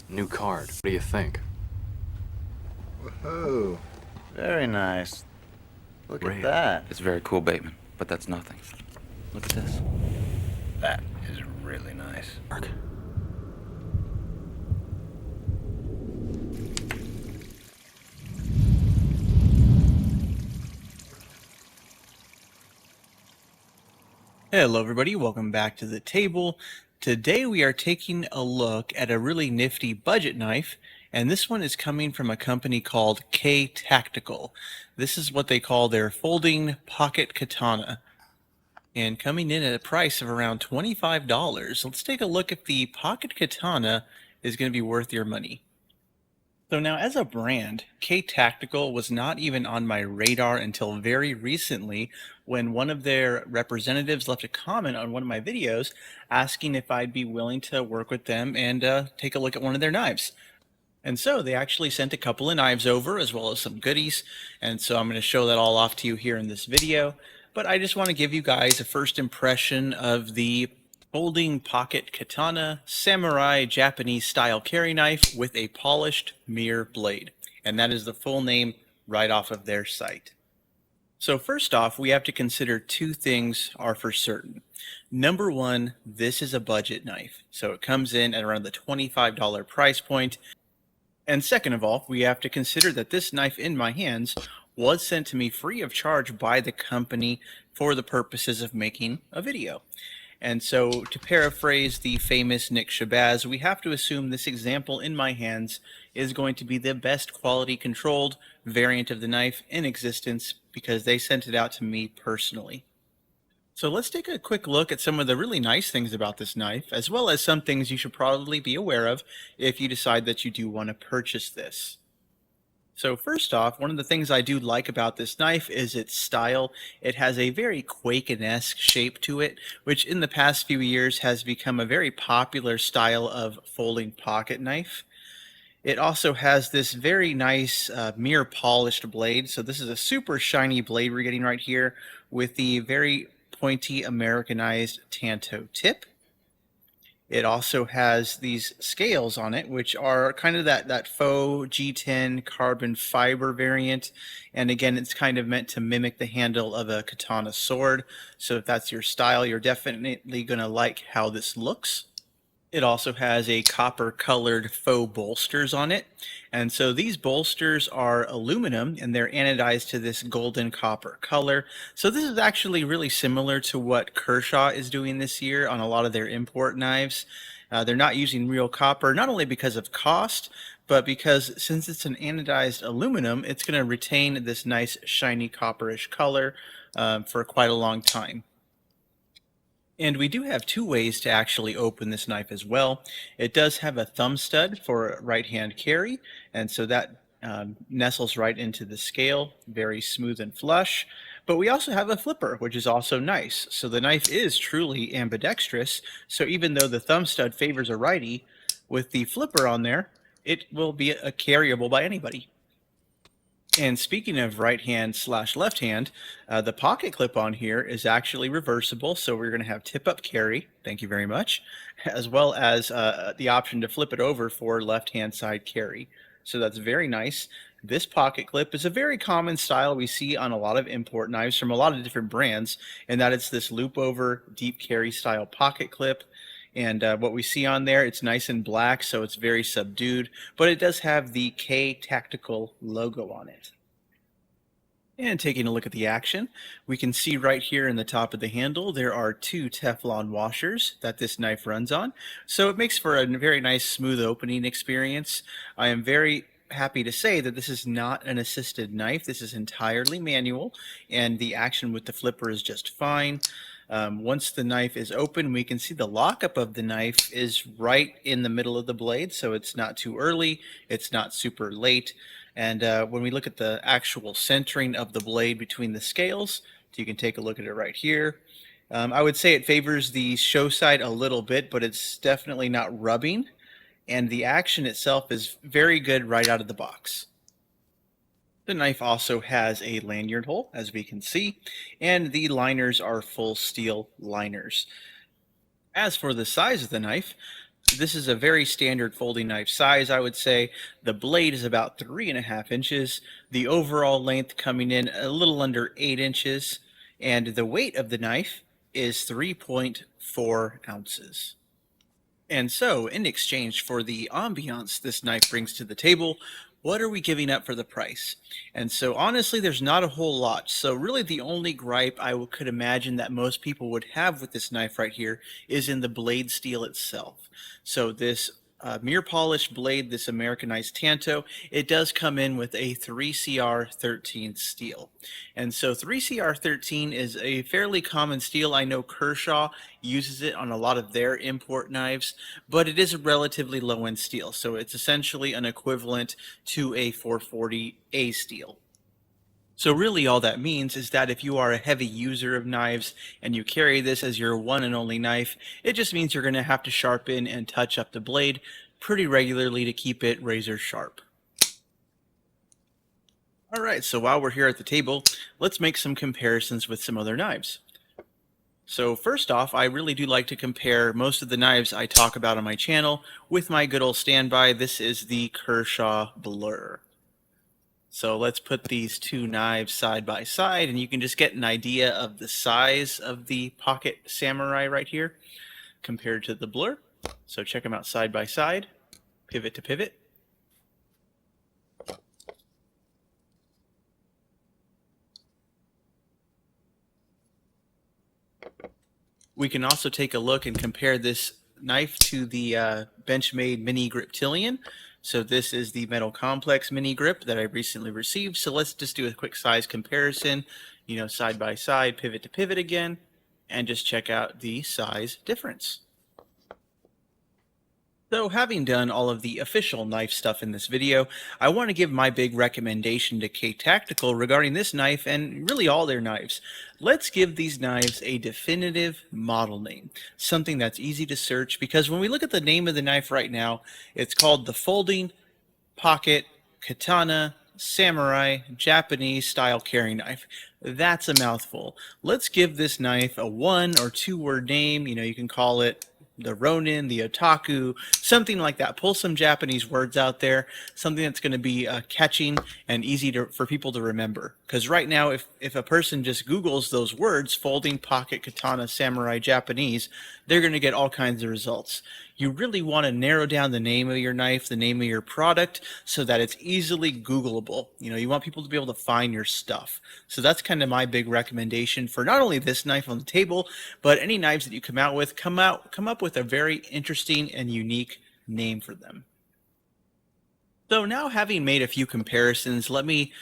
New card. What do you think? Woohoo. Very nice. Look at that. It's very cool, Bateman, but that's nothing. Look at this. That is really nice. Mark. Hello everybody, welcome back to the table. Today we are taking a look at a really nifty budget knife, and this one is coming from a company called KTactical. This is what they call their folding pocket katana, and coming in at a price of around $25. Let's take a look if the pocket katana is going to be worth your money. So now, as a brand, KTactical was not even on my radar until very recently when one of their representatives left a comment on one of my videos asking if I'd be willing to work with them and take a look at one of their knives. And so they actually sent a couple of knives over as well as some goodies. And so I'm going to show that all off to you here in this video. But I just want to give you guys a first impression of the folding pocket katana samurai Japanese style carry knife with a polished mirror blade. And that is the full name right off of their site. So first off, we have to consider two things are for certain. Number one, this is a budget knife. So it comes in at around the $25 price point. And second of all, we have to consider that this knife in my hands was sent to me free of charge by the company for the purposes of making a video. And so, to paraphrase the famous Nick Shabazz, we have to assume this example in my hands is going to be the best quality controlled variant of the knife in existence because they sent it out to me personally. So let's take a quick look at some of the really nice things about this knife, as well as some things you should probably be aware of if you decide that you do want to purchase this. So first off, one of the things I do like about this knife is its style. It has a very Quaken-esque shape to it, which in the past few years has become a very popular style of folding pocket knife. It also has this very nice mirror polished blade. So this is a super shiny blade we're getting right here with the very pointy Americanized Tanto tip. It also has these scales on it, which are kind of that faux G10 carbon fiber variant. And again, it's kind of meant to mimic the handle of a katana sword. So if that's your style, you're definitely going to like how this looks. It also has a copper colored faux bolsters on it. And so these bolsters are aluminum and they're anodized to this golden copper color. So this is actually really similar to what Kershaw is doing this year on a lot of their import knives. They're not using real copper, not only because of cost, but because since it's an anodized aluminum, it's going to retain this nice shiny copperish color for quite a long time. And we do have two ways to actually open this knife as well. It does have a thumb stud for right-hand carry, and so that nestles right into the scale, very smooth and flush. But we also have a flipper, which is also nice. So the knife is truly ambidextrous, so even though the thumb stud favors a righty, with the flipper on there, it will be carryable by anybody. And speaking of right hand slash left hand, the pocket clip on here is actually reversible. So we're going to have tip up carry. Thank you very much. As well as the option to flip it over for left hand side carry. So that's very nice. This pocket clip is a very common style we see on a lot of import knives from a lot of different brands, and that it's this loop over deep carry style pocket clip. And what we see on there, it's nice and black, so it's very subdued, but it does have the KTactical logo on it. And taking a look at the action, we can see right here in the top of the handle, there are two Teflon washers that this knife runs on. So it makes for a very nice smooth opening experience. I am very happy to say that this is not an assisted knife. This is entirely manual, and the action with the flipper is just fine. Once the knife is open, we can see the lockup of the knife is right in the middle of the blade, so it's not too early, it's not super late. And when we look at the actual centering of the blade between the scales, you can take a look at it right here. I would say it favors the show side a little bit, but it's definitely not rubbing. And the action itself is very good right out of the box. The knife also has a lanyard hole, as we can see, and the liners are full steel liners. As for the size of the knife, This is a very standard folding knife size, I would say. The blade is about 3.5 inches. The overall length coming in a little under 8 inches. And the weight of the knife is 3.4 ounces. And so, in exchange for the ambiance this knife brings to the table, what are we giving up for the price? And so, honestly, there's not a whole lot. So, really, the only gripe could imagine that most people would have with this knife right here is in the blade steel itself. So, this mirror polished blade, this Americanized Tanto, it does come in with a 3CR13 steel. And so 3CR13 is a fairly common steel. I know Kershaw uses it on a lot of their import knives, but it is a relatively low-end steel. So it's essentially an equivalent to a 440A steel. So really all that means is that if you are a heavy user of knives and you carry this as your one and only knife, it just means you're going to have to sharpen and touch up the blade pretty regularly to keep it razor sharp. All right, so while we're here at the table, let's make some comparisons with some other knives. So first off, I really do like to compare most of the knives I talk about on my channel with my good old standby. This is the Kershaw Blur. So let's put these two knives side by side and you can just get an idea of the size of the Pocket Samurai right here compared to the Blur. So check them out side by side, pivot to pivot. We can also take a look and compare this knife to the Benchmade Mini Griptilian. So this is the Metal Complex Mini Grip that I recently received. So let's just do a quick size comparison, side by side, pivot to pivot again, and just check out the size difference. So having done all of the official knife stuff in this video, I want to give my big recommendation to KTactical regarding this knife and really all their knives. Let's give these knives a definitive model name, something that's easy to search, because when we look at the name of the knife right now, it's called the Folding Pocket Katana Samurai Japanese Style Carrying Knife. That's a mouthful. Let's give this knife a 1 or 2 word name. You can call it the Ronin, the Otaku, something like that. Pull some Japanese words out there, something that's going to be catching and easy for people to remember. Because right now, if a person just Googles those words, Folding Pocket Katana Samurai Japanese, they're going to get all kinds of results. You really want to narrow down the name of your knife, the name of your product, so that it's easily Googleable. You want people to be able to find your stuff. So that's kind of my big recommendation for not only this knife on the table, but any knives that you come up with a very interesting and unique name for them. So now, having made a few comparisons, let me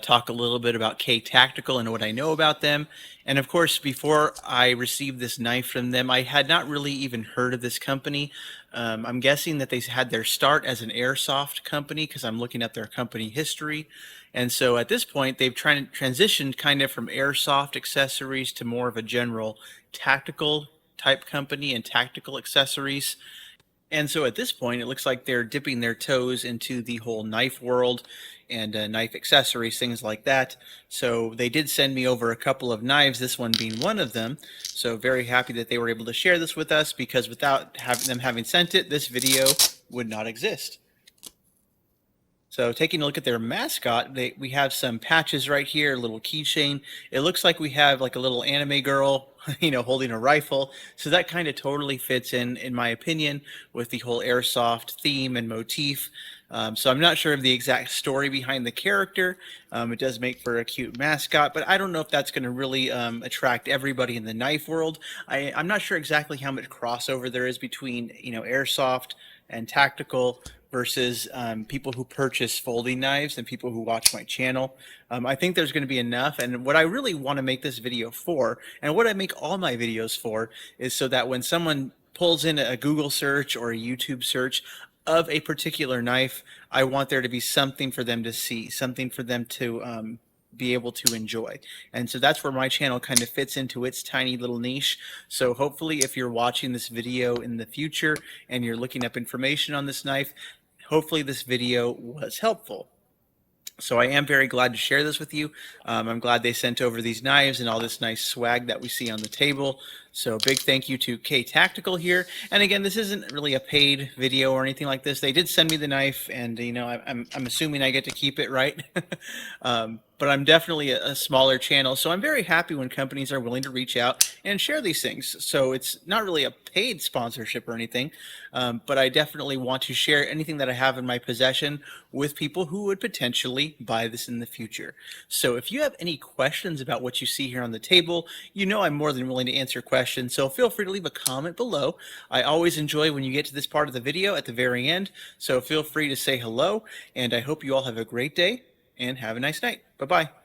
talk a little bit about KTactical and what I know about them. And of course, before I received this knife from them, I had not really even heard of this company. I'm guessing that they had their start as an airsoft company because I'm looking at their company history. And so at this point, they've transitioned kind of from airsoft accessories to more of a general tactical type company and tactical accessories. And so at this point, it looks like they're dipping their toes into the whole knife world and knife accessories, things like that. So they did send me over a couple of knives, this one being one of them. So very happy that they were able to share this with us, because without them having sent it, this video would not exist. So taking a look at their mascot, we have some patches right here, a little keychain. It looks like we have like a little anime girl, holding a rifle. So that kind of totally fits in my opinion, with the whole airsoft theme and motif. So I'm not sure of the exact story behind the character. It does make for a cute mascot, but I don't know if that's going to really attract everybody in the knife world. I'm not sure exactly how much crossover there is between, airsoft and tactical versus people who purchase folding knives and people who watch my channel. I think there's going to be enough. And what I really want to make this video for, and what I make all my videos for, is so that when someone pulls in a Google search or a YouTube search of a particular knife, I want there to be something for them to see, something for them to be able to enjoy. And so that's where my channel kind of fits into its tiny little niche. So hopefully, if you're watching this video in the future and you're looking up information on this knife, hopefully this video was helpful. So I am very glad to share this with you. I'm glad they sent over these knives and all this nice swag that we see on the table. So big thank you to KTactical here. And again, this isn't really a paid video or anything like this. They did send me the knife, and I'm assuming I get to keep it, right? But I'm definitely a smaller channel, so I'm very happy when companies are willing to reach out and share these things. So it's not really a paid sponsorship or anything, but I definitely want to share anything that I have in my possession with people who would potentially buy this in the future. So if you have any questions about what you see here on the table, I'm more than willing to answer questions, so feel free to leave a comment below. I always enjoy when you get to this part of the video at the very end, so feel free to say hello, and I hope you all have a great day and have a nice night. Bye-bye.